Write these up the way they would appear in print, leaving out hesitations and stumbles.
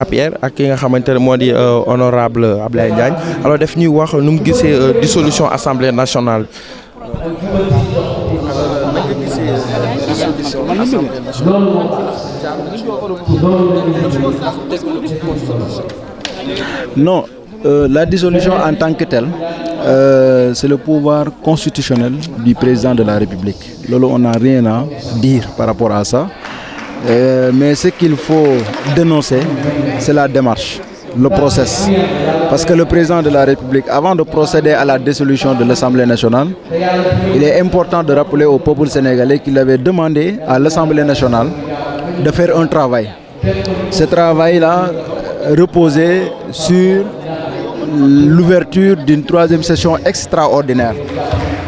Pierre ak ki nga xamante ne moo di honorable Ablaye Diagne alors def ñuy wax nu mu gisee dissolution assemblée nationale. Non, la dissolution en tant que telle, c'est le pouvoir constitutionnel du président de la République. Lolo, on n'a rien à dire par rapport à ça. Mais ce qu'il faut dénoncer, c'est la démarche, le process. Parce que le président de la République, avant de procéder à la dissolution de l'Assemblée nationale, il est important de rappeler au peuple sénégalais qu'il avait demandé à l'Assemblée nationale de faire un travail. Ce travail-là reposait sur l'ouverture d'une troisième session extraordinaire.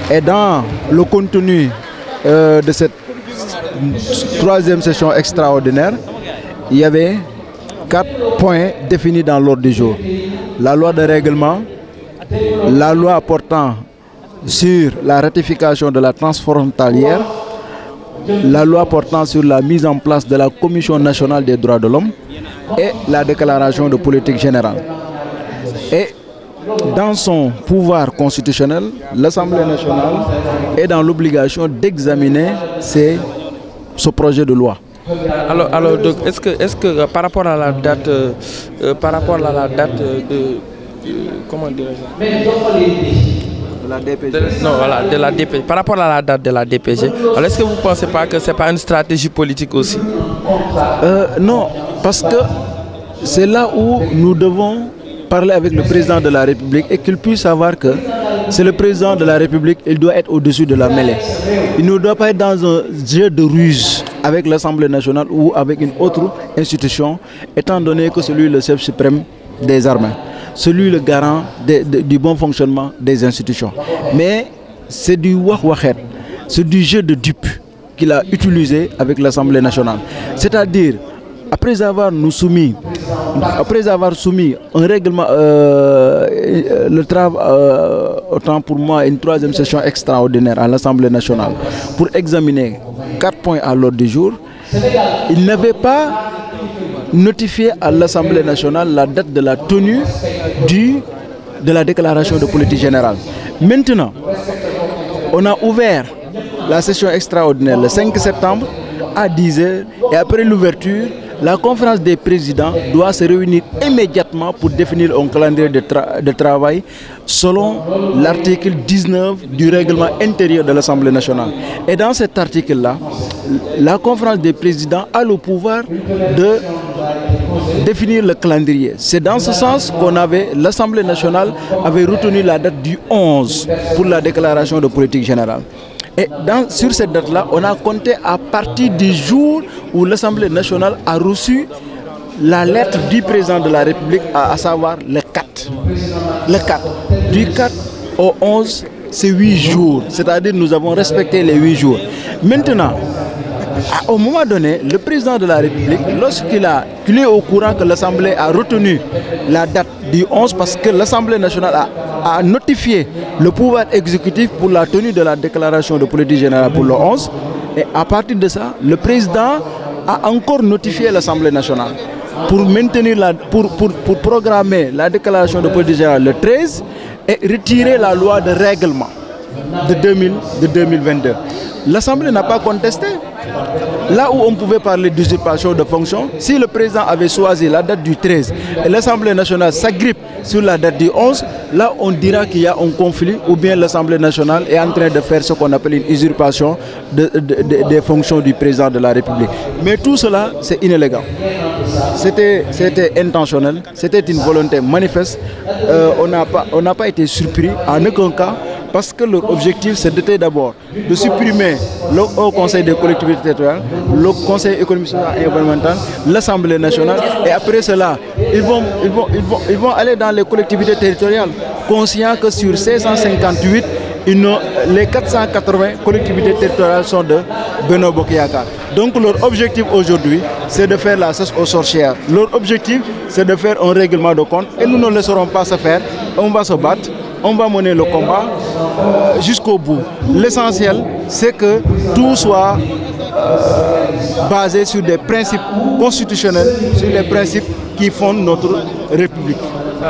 Et dans le contenu de cette troisième session extraordinaire, il y avait 4 points définis dans l'ordre du jour. La loi de règlement, la loi portant sur la ratification de la transfrontalière, la loi portant sur la mise en place de la Commission nationale des droits de l'homme et la déclaration de politique générale. Et dans son pouvoir constitutionnel, l'Assemblée nationale est dans l'obligation d'examiner ce projet de loi. Alors donc, est-ce que par rapport à la date, comment dirais-je, de la DPG. Non, voilà, de la DPG. Par rapport à la date de la DPG, alors est-ce que vous ne pensez pas que ce n'est pas une stratégie politique aussi? Non, parce que c'est là où nous devons parler avec le président de la République et qu'il puisse savoir que c'est le président de la République, il doit être au-dessus de la mêlée. Il ne doit pas être dans un jeu de ruse avec l'Assemblée nationale ou avec une autre institution, étant donné que c'est lui le chef suprême des armées, celui le garant du bon fonctionnement des institutions. Mais c'est du wah-wahet, c'est du jeu de dupe qu'il a utilisé avec l'Assemblée nationale. C'est-à-dire, après avoir soumis un règlement, autant pour moi, une troisième session extraordinaire à l'Assemblée nationale pour examiner 4 points à l'ordre du jour, il n'avait pas notifié à l'Assemblée nationale la date de la tenue de la déclaration de politique générale. Maintenant, on a ouvert la session extraordinaire le 5 septembre à 10 h et après l'ouverture, la conférence des présidents doit se réunir immédiatement pour définir un calendrier de travail selon l'article 19 du règlement intérieur de l'Assemblée nationale. Et dans cet article-là, la conférence des présidents a le pouvoir de définir le calendrier. C'est dans ce sens l'Assemblée nationale avait retenu la date du 11 pour la déclaration de politique générale. Et sur cette date-là, on a compté à partir du jour où l'Assemblée nationale a reçu la lettre du président de la République, à savoir le 4. Le 4. Du 4 au 11, c'est 8 jours. C'est-à-dire que nous avons respecté les 8 jours. Maintenant, au moment donné, le président de la République, lorsqu'il est au courant que l'Assemblée a retenu la date du 11, parce que l'Assemblée nationale a notifié le pouvoir exécutif pour la tenue de la déclaration de politique générale pour le 11, et à partir de ça, le président a encore notifié l'Assemblée nationale pour maintenir pour programmer la déclaration de politique générale le 13 et retirer la loi de règlement de 2022. L'Assemblée n'a pas contesté. Là où on pouvait parler d'usurpation de fonction, si le président avait choisi la date du 13 et l'Assemblée nationale s'agrippe sur la date du 11, là on dira qu'il y a un conflit ou bien l'Assemblée nationale est en train de faire ce qu'on appelle une usurpation des fonctions du président de la République. Mais tout cela, c'est inélégant. C'était intentionnel, c'était une volonté manifeste. On n'a pas été surpris en aucun cas, parce que leur objectif, c'était d'abord de supprimer le Haut Conseil des collectivités territoriales, le Conseil économique, social et environnemental, l'Assemblée nationale, et après cela, ils vont aller dans les collectivités territoriales, conscients que sur 658, les 480 collectivités territoriales sont de Benno Bokk Yakaar. Donc leur objectif aujourd'hui, c'est de faire la chasse aux sorcières. Leur objectif, c'est de faire un règlement de compte, et nous ne laisserons pas se faire. On va se battre. On va mener le combat jusqu'au bout. L'essentiel, c'est que tout soit basé sur des principes constitutionnels, sur les principes qui fondent notre République.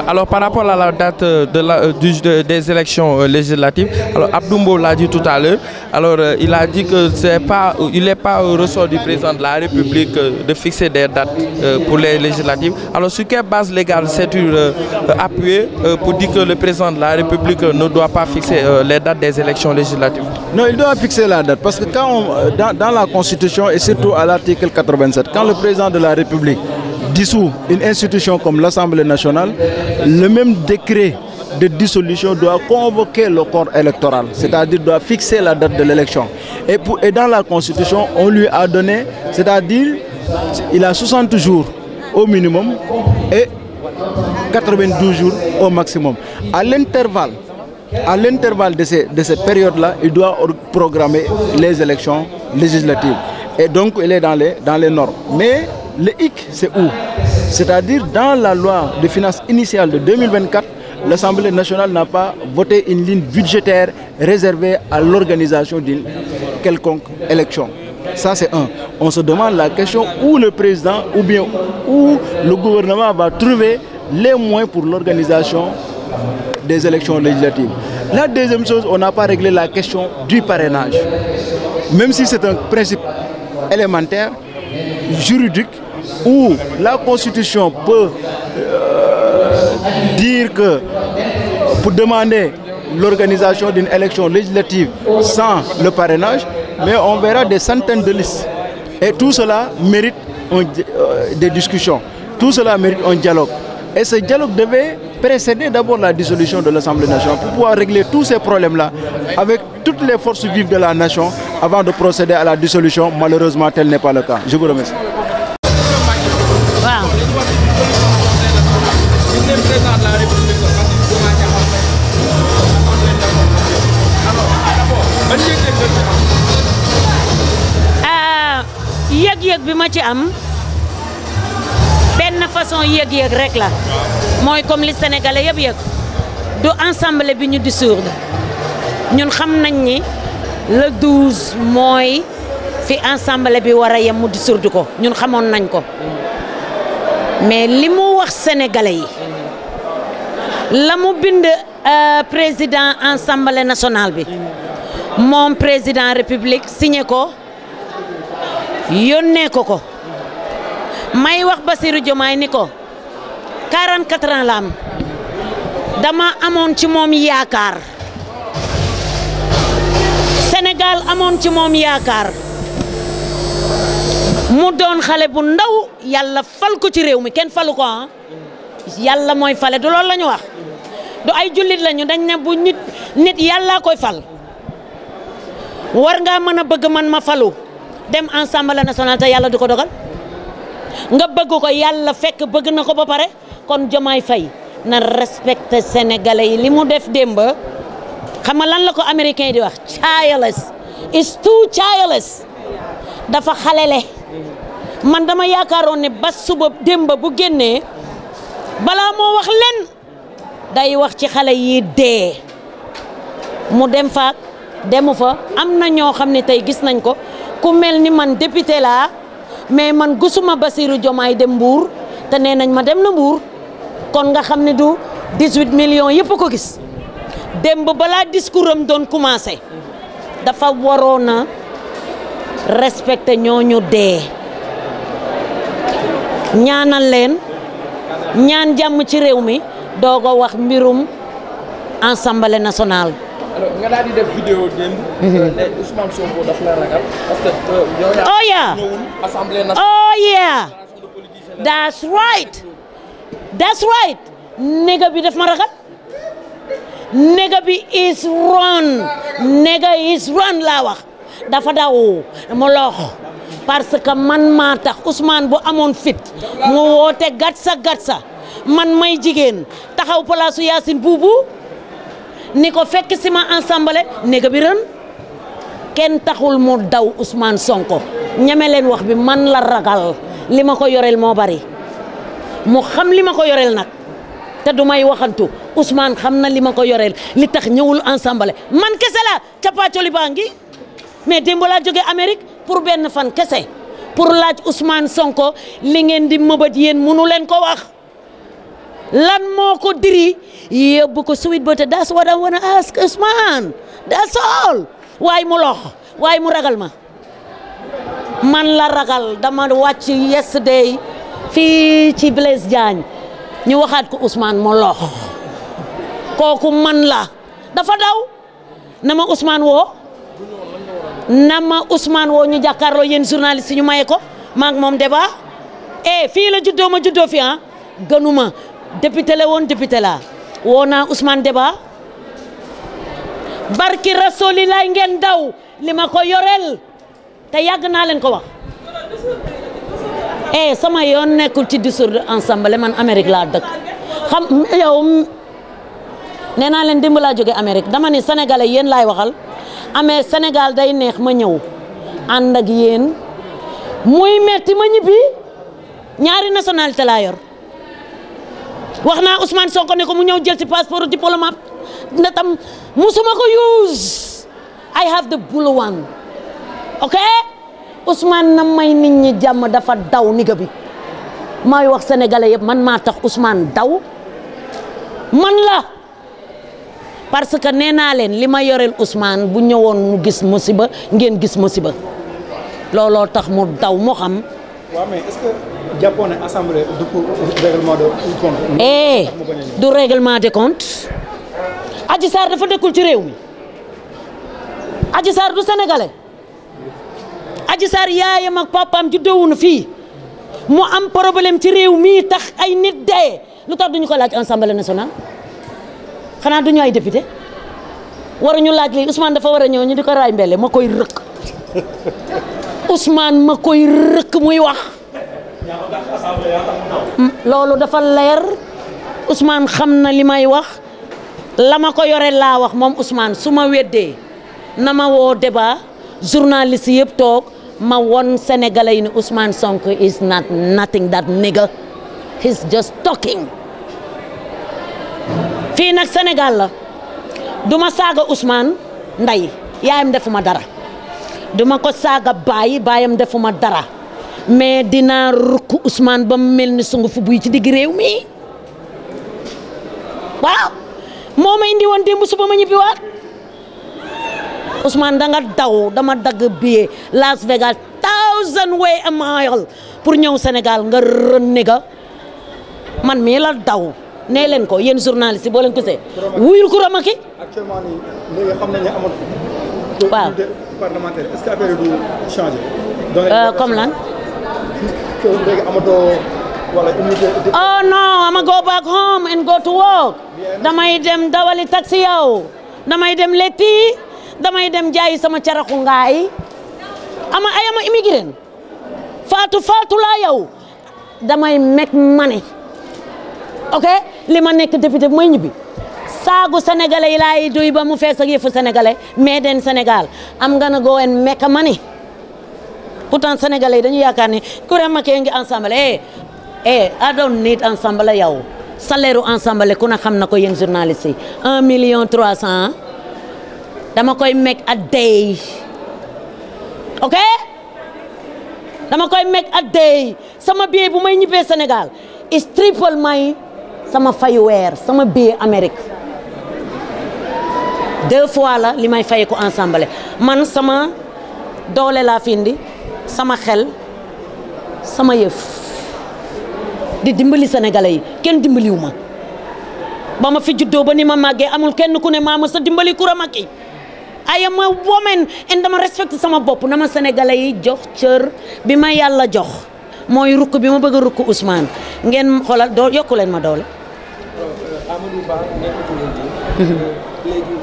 Alors par rapport à la date des élections législatives, alors Abdou Mbow l'a dit tout à l'heure, alors il a dit que il n'est pas au ressort du président de la République de fixer des dates pour les législatives. Alors sur quelle base légale c'est-il appuyé pour dire que le président de la République ne doit pas fixer les dates des élections législatives? Non, il doit fixer la date parce que dans la Constitution et surtout à l'article 87, quand le président de la République dissout une institution comme l'Assemblée nationale, le même décret de dissolution doit convoquer le corps électoral, c'est-à-dire doit fixer la date de l'élection. Et dans la Constitution, on lui a donné, c'est-à-dire il a 60 jours au minimum et 92 jours au maximum. À l'intervalle de cette période-là, il doit programmer les élections législatives. Et donc, il est dans les normes. Mais le hic, c'est où? C'est-à-dire dans la loi de finances initiale de 2024, l'Assemblée nationale n'a pas voté une ligne budgétaire réservée à l'organisation d'une quelconque élection. Ça, c'est un. On se demande la question où le président ou bien où le gouvernement va trouver les moyens pour l'organisation des élections législatives. La deuxième chose, on n'a pas réglé la question du parrainage. Même si c'est un principe élémentaire, juridique, où la Constitution peut dire que pour demander l'organisation d'une élection législative sans le parrainage, mais on verra des centaines de listes. Et tout cela mérite des discussions, tout cela mérite un dialogue. Et ce dialogue devait précéder d'abord la dissolution de l'Assemblée nationale pour pouvoir régler tous ces problèmes-là avec toutes les forces vives de la nation avant de procéder à la dissolution. Malheureusement, tel n'est pas le cas. Je vous remercie. yëg-yëg bi ma ci am benn façon yëg-yëg rek la mooy comme li sénégalais yëpp yëg du ensemble bi ñu dissoudre ñun xam nañ ni le 12 mooy fi ensemble bi war a yem mu dissoudre ko ñun xamoon nañ ko mais li mu wax sénégalais yi la mu bind président assemblée nationale bi moom président république signé ko yónnee ko may wax Bassirou Diomaye ni ko 44 ans la am dama amoon ci moom yaakaar Sénégal amoon ci moom yaakaar mu doon xale bu ndaw yàlla fal ko ci réew mi kenn falu ko ah yàlla mooy fale du loolu la ñu wax du ay jullit lañu dañ ne bu nit yàlla koy fal war nga mën a bëgg man ma falu dem Assemblée nationale te yàlla du ko dogal nga bëgg ko yàlla fekk bëgg na ko ba pare kon Diomaye Faye na respecté sénégalais yi li mu def démb xam nga lan la ko américain di wax childless is too childless dafa xalele man dama yaakaaroon ne ba suba démb bu génnee balaa moo wax len day wax ci xale yi dee mu dem faak demu fa am na ñoo xam ne tey gis nañ ko ku mel ni man député laa mais man gisuma Bassirou Diomaye dem Mbour te nee nañ ma dem na Mbour kon nga xam ne du 18 millions yëpp ko gis démb balaa discours am doon commencé dafa waroon a respecté ñooñu dee ñaanal leen ñaan jàmm ci réew mi doog a wax mbirum Assemblée nationale. alors nga daal di def vidéo démb. Ousmane Sonko daf la ragal parce que oh yeah ñëwul Assemblée nationale. oh yeah that's right nega bi daf ma ragal nega bi is run laa wax dafa daw mu lox parce que man maa tax Ousmane bu amoon fit mu woote gatsa man may jigéen taxaw palaasu Yacine Boubou ni ko fekk si ma ensemble nega bi ren kenn taxul mu daw Ousmane Sonko ñeme leen wax bi man la ragal li ma ko yoreel moo bari mu xam li ma ko yoreel nag te du may waxantu Ousmane xam na li ma ko yoreel li tax ñëwul ensemble man kese la cappaacoli baa ngi mais démb laa jógee Amérique pour benn fan kese pour laaj Ousmane Sonko li ngeen di mëbët yéen mënu leen ko wax lan moo ko diri yóbbu ko Sweet Beauté. That's what I wanna ask Ousmane, that's all. waaye mu lox waaye mu ragal ma man la ragal. dama wàcc yesterday fii ci Blaise Diagne ñu waxaat ko Ousmane mu lox kooku man la dafa daw na ma Ousmane woo ñu jàkkaarloo yéen journaliste ñu maye ko maak moom débat fii la juddoo ma juddoo fi gënuma député la woon député la woo naa Ousmane débat barki rasulilaay ngeen daw li ma ko yoreel te yàgg naa leen ko wax sama yoon nekkul ci dissoudre ensemble man Amérique laa dëkk xam yow nee naa leen démb laa jóge Amérique dama ni sénégalais yéen laay waxal amee Sénégal day neex ma ñëw ànd ak yéen muy metti ma ñibbi ñaari nationalité laa yor wax naa Ousmane Sonko ne ko mu ñëw jël ci passeport diplomate na tam musuma ko use I have the blue one ok Ousmane na may nit ñi jàmm dafa daw niga bi may wax sénégalais yëpp man maa tax Ousmane daw man la parce que nee naa leen li ma yoreel Ousmane bu ñëwoon mu gis musiba ngeen gis musiba looloo tax mu daw moo xam. waaw mais est-ce que jàppoon na assemblée du règlement de compte. du règlement de compte. Adji Sarr dafa dëkkul ci réew mi Adji Sarr du sénégalais Adji Sarr yaayam ak papaam juddoowuñu fii mu am problème ci réew mi tax ay nit dee lu tax duñu ko laaj Assemblée nationale xanaa duñu ay député waruñu laaj lii Ousmane dafa war a ñëw ñu di ko raay mbele ma koy rëkk Ousmane ma koy rëkk muy wax loolu dafa leer Ousmane xam na li may wax la ma ko yore laa wax moom Ousmane su ma weddee na ma woo débat journaliste yëpp toog ma won sénégalais yi ne Ousmane Sonko is not nothing that nigga he's just talking fii nag Sénégal la duma saaga Ousmane nday yaayam defuma dara duma ko saaga baayam defuma dara mais dinaa rukk Ousmane ba mu mel ni sungu fu buy ci digg réew mi waaw moo ma indi woon démb suba ma ñibbiwaat Ousmane da nga daw dama dagg billet Las Vegas 1000 way a mile pour ñëw Sénégal nga rënniga man mii la daw nee leen ko yéen journaliste yi boo leen gisee wuyul ku Ramaki actuellement nii léegi xam nañ ne amatul. waaw parlementaire est-ce que affaire yi du changer. comme lan. léegi amatoo wala immunité. oh non ama go back home and go to work damay dem dawali taxi yow damay dem letti damay dem jaayi sama caraxu ngaay ama immigré faatu laa yow damay make money ok li ma nekk député bu may ñibbi saagu sénégalais yi laay duy ba mu fees ak yëfu sénégalais mais den Sénégal am nga na go and make money pourtant sénégalais yi dañu yaakaar ne ku Ramaki ngi ensemble I don't need ensemble yow salaire ensemble ku na xam na ko yéen journaliste yi 1,300,000 dama koy make a day ok dama koy make a day sama billet bu may ñibbee Sénégal is triple may sama fayu weer sama billet Amérique 2 fois la li may fay ko ensemble man sama doole laa fi indi sama xel sama yëf di dimbali sénégalais yi kenn dimbaliwu ma ba ma fi juddoo ba ni ma màggee amul kenn ku ne maa ma sa dimbali ku Ramaki I am a woman and dama respecté sama bopp na ma sénégalais yi jox cër bi ma yàlla jox mooy rukk bi ma bëgg a rukk Ousmane ngeen xoolal doo yokku leen ma doole. Amadou Ba nekkatul léegi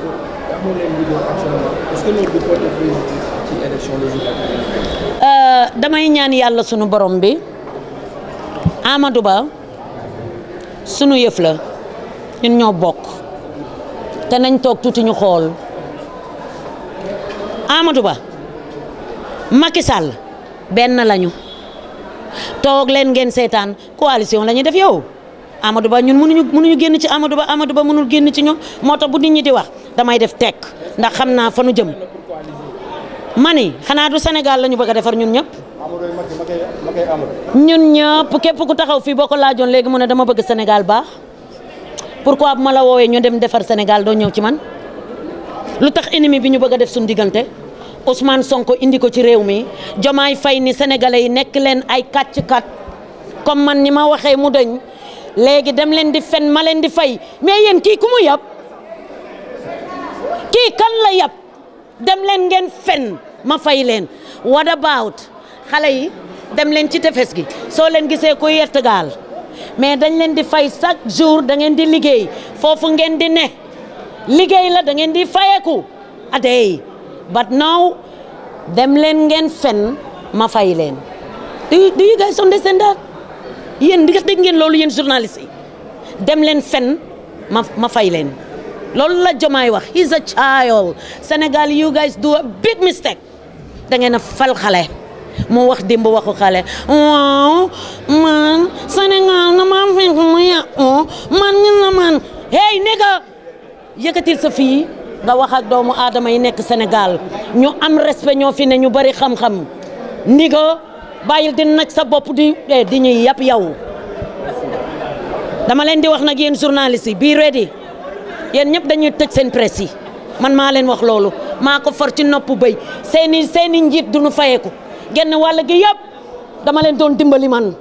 amoo leen vidéo actuellement est-ce que loolu du porter préjudice ci élection législative. damay ñaan yàlla sunu borom bi Amadou Ba sunu yëf la ñun ñoo bokk te nañ toog tuuti ñu xool Amadou Ba Macky Sall benn lañu toog leen ngeen seetaan coalition la ñuy def yow Amadou Ba ñun mënuñu génn ci Amadou Ba mënul génn ci ñoom moo tax bu nit ñi di wax damay def tekk ndax xam naa fa nu jëm mani xanaa du Sénégal la ñu bëgg a defar ñun ñëpp ñun ñëpp képp ku taxaw fii boo ko laajoon léegi mu ne dama bëgg Sénégal baax pourquoi bu ma la woowee ñu dem defar Sénégal doo ñëw ci man lu tax ennemi bi ñu bëgg a def suñu diggante Ousmane Sonko indi ko ci réew mi Diomaye Faye ni sénégalais yi nekk leen ay kàcc-kat comme man ni ma waxee mu dañ léegi dem leen di fen ma leen di fay mais yéen kii ku mu yab kii kan la yab dem leen ngeen fen ma fay leen what about xale yi dem leen ci tefes gi soo leen gisee ku yett gaal mais dañ leen di fay chaque jour da ngeen di liggéey foofu ngeen di ne liggéey la da ngeen di fayeku a day but now dem leen ngeen fen ma fay leen do you guys understand that yéen di nga dégg ngeen loolu yéen journaliste yi dem leen fen ma fay leen loolu la Diomaye wax he's a child Sénégal you guys do a big mistake da ngeen a fal xale mu wax dimb waxu xale waaw man Sénégal na ma fekk mu yàqu man ñu na man hey nigga yëkkatil sa fii nga wax ak doomu aadama yi nekk Sénégal ñu am respect ñoo fi ne ñu bari xam-xam nigga bàyyil di nag sa bopp di ñuy yàpp yow dama leen di wax nag yéen journaliste yi be ready yéen ñëpp dañuy tëj seen presse yi man maa leen wax loolu maa ko for ci nopp bëy seeni njiit duñu fayeeku genn wàll gi yëpp dama leen doon dimbali man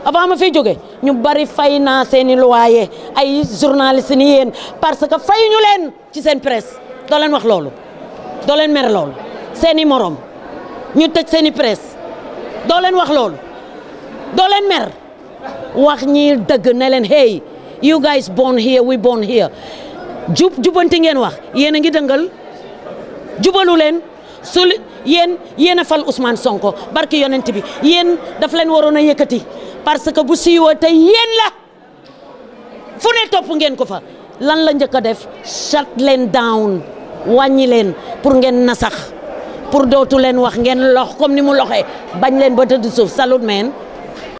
avant ma fiy jóge ñu bari fay naa seeni loyer ay journaliste ni yéen parce que fayuñu leen ci seen presse doo leen wax loolu doo leen mer loolu seeni morom ñu tëj seeni presse doo leen wax loolu doo leen mer wax ñi dëgg ne leen hey you guys born here we born here jubanti ngeen wax yéen a ngi dëngal jubalu leen su yéen a fal Ousmane Sonko barki yonent bi yéen daf leen waroon a yëkkati parce que bu siiwoo tey yéen la fu ne topp ngeen ko fa lan la njëkk a def shut leen down wàññi leen pour ngeen nasax pour dootu leen wax ngeen lox comme ni mu loxee bañ leen ba tëdd suuf salut meen